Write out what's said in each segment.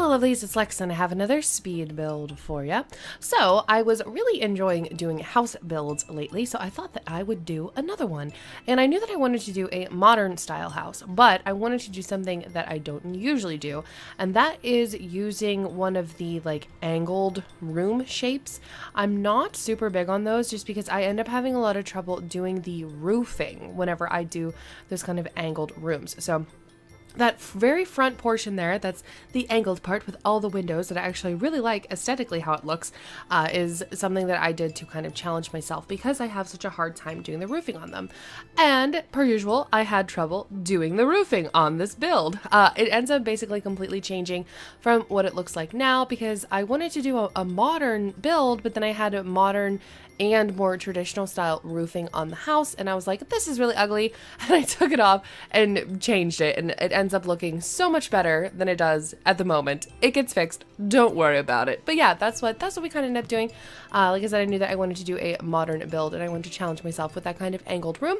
lovelies, it's Lex and I have another speed build for you. So I was really enjoying doing house builds lately, so I thought that I would do another one. And I knew that I wanted to do a modern style house, but I wanted to do something that I don't usually do, and that is using one of the like angled room shapes. I'm not super big on those just because I end up having a lot of trouble doing the roofing whenever I do those kind of angled rooms. So that very front portion there, that's the angled part with all the windows that I actually really like aesthetically how it looks, is something that I did to kind of challenge myself because I have such a hard time doing the roofing on them. And per usual, I had trouble doing the roofing on this build. It ends up basically completely changing from what it looks like now because I wanted to do a modern build, but then I had a modern and more traditional style roofing on the house, and I was like, this is really ugly, and I took it off and changed it, and it ends up looking so much better than it does at the moment. It gets fixed, don't worry about it. But yeah, that's what we kind of ended up doing. Like I said, I knew that I wanted to do a modern build, and I wanted to challenge myself with that kind of angled room.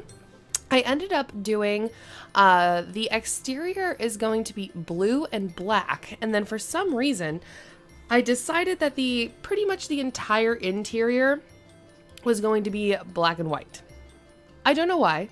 I ended up doing, the exterior is going to be blue and black, and then for some reason, I decided that pretty much the entire interior was going to be black and white. I don't know why.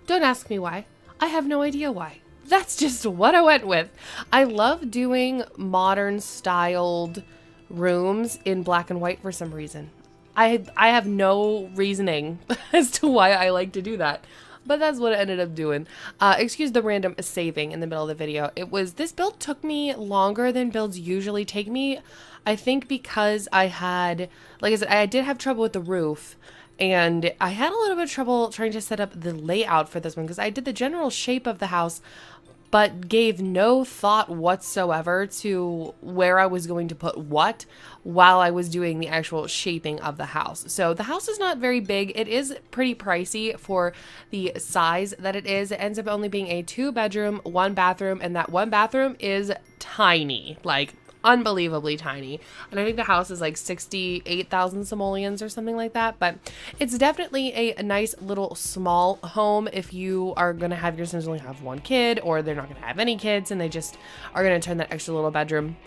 Don't ask me why. I have no idea why. That's just what I went with. I love doing modern styled rooms in black and white for some reason. I have no reasoning as to why I like to do that, but that's what I ended up doing. Excuse the random saving in the middle of the video. This build took me longer than builds usually take me. I think because I had, like I said, I did have trouble with the roof, and I had a little bit of trouble trying to set up the layout for this one because I did the general shape of the house, but gave no thought whatsoever to where I was going to put what while I was doing the actual shaping of the house. So the house is not very big. It is pretty pricey for the size that it is. It ends up only being a 2-bedroom, 1-bathroom, and that 1 bathroom is tiny, like unbelievably tiny. And I think the house is like 68,000 simoleons or something like that, but it's definitely a nice little small home if you are going to have your Sims only have 1 kid, or they're not going to have any kids and they just are going to turn that extra little bedroom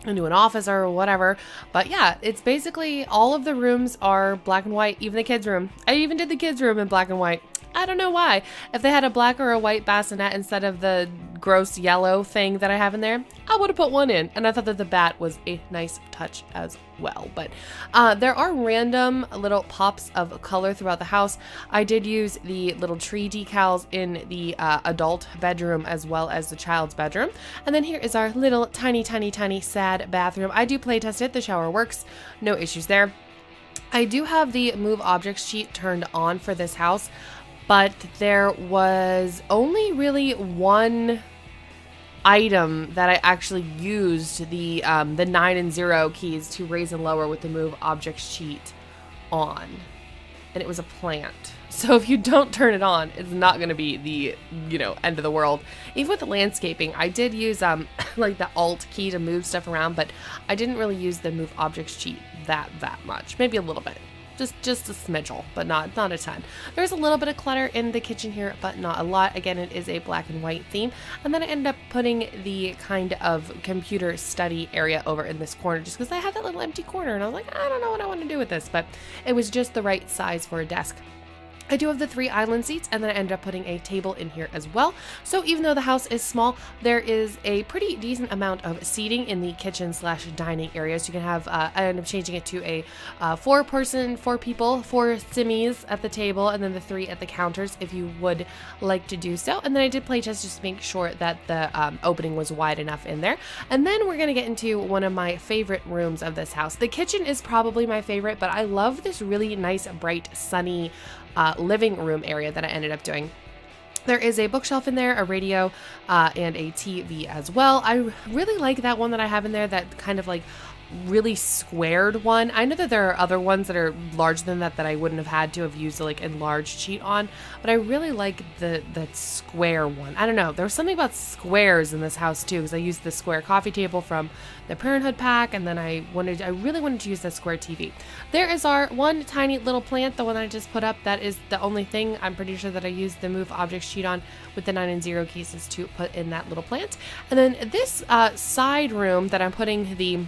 into an office or whatever. But yeah, it's basically all of the rooms are black and white, even the kids' room. I even did the kids' room in black and white. I don't know why. If they had a black or a white bassinet instead of the gross yellow thing that I have in there, I would have put one in. And I thought that the bat was a nice touch as well. But there are random little pops of color throughout the house. I did use the little tree decals in the adult bedroom as well as the child's bedroom. And then here is our little tiny sad bathroom. I do play test it. The shower works. No issues there. I do have the move objects sheet turned on for this house, but there was only really one item that I actually used the 9 and 0 keys to raise and lower with the move object sheet on, and it was a plant. So if you don't turn it on, it's not going to be the, end of the world. Even with the landscaping, I did use like the alt key to move stuff around, but I didn't really use the move objects sheet that much. Maybe a little bit. Just a smidgel, but not a ton. There's a little bit of clutter in the kitchen here, but not a lot. Again, it is a black and white theme. And then I ended up putting the kind of computer study area over in this corner just because I had that little empty corner and I was like, I don't know what I want to do with this, but it was just the right size for a desk. I do have the 3 island seats, and then I ended up putting a table in here as well. So even though the house is small, there is a pretty decent amount of seating in the kitchen / dining area. So you can have, I ended up changing it to a 4 people, 4 simmies at the table, and then the 3 at the counters if you would like to do so. And then I did play test just to make sure that the opening was wide enough in there. And then we're going to get into one of my favorite rooms of this house. The kitchen is probably my favorite, but I love this really nice, bright, sunny living room area that I ended up doing. There is a bookshelf in there, a radio, and a TV as well. I really like that one that I have in there, that kind of like really squared one. I know that there are other ones that are larger than that I wouldn't have had to have used like enlarged sheet on, but I really like that square one. I don't know, there was something about squares in this house too, because I used the square coffee table from the Parenthood pack, and then I really wanted to use that square TV. There is our one tiny little plant, the one I just put up. That is the only thing I'm pretty sure that I used the move object sheet on with the 9 and 0 keys is to put in that little plant. And then this side room that I'm putting the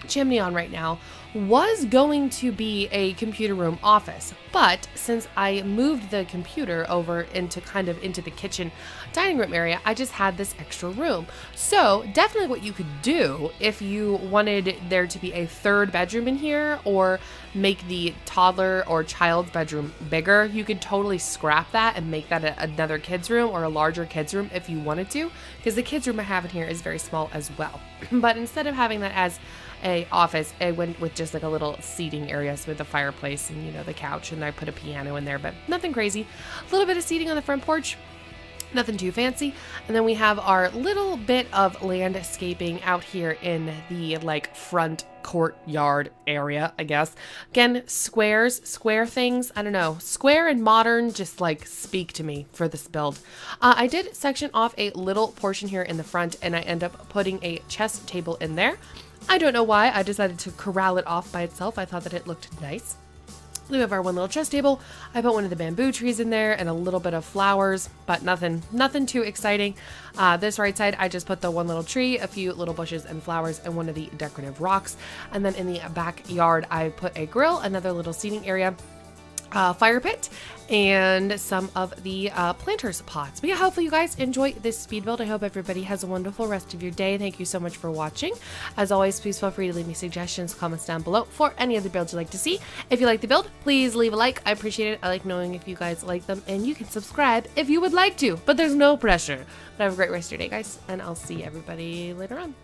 chimney on right now was going to be a computer room office, but since I moved the computer over into the kitchen dining room area, I just had this extra room. So definitely what you could do if you wanted there to be a third bedroom in here, or make the toddler or child's bedroom bigger, you could totally scrap that and make that another kid's room or a larger kid's room if you wanted to, because the kid's room I have in here is very small as well. But instead of having that as a office, I went with just like a little seating area, so with the fireplace and, you know, the couch, and I put a piano in there, but nothing crazy. A little bit of seating on the front porch, nothing too fancy. And then we have our little bit of landscaping out here in the like front courtyard area, I guess. Again, square things, I don't know, square and modern just like speak to me for this build. I did section off a little portion here in the front, and I end up putting a chess table in there. I don't know why, I decided to corral it off by itself. I thought that it looked nice. We have our one little chess table. I put one of the bamboo trees in there and a little bit of flowers, but nothing too exciting. This right side, I just put the one little tree, a few little bushes and flowers, and one of the decorative rocks. And then in the backyard, I put a grill, another little seating area, fire pit, and some of the planters pots. But yeah, hopefully you guys enjoy this speed build. I hope everybody has a wonderful rest of your day. Thank you so much for watching. As always, please feel free to leave me suggestions, comments down below for any other builds you'd like to see. If you like the build, please leave a like. I appreciate it. I like knowing if you guys like them, and you can subscribe if you would like to, but there's no pressure. But have a great rest of your day, guys, and I'll see everybody later on.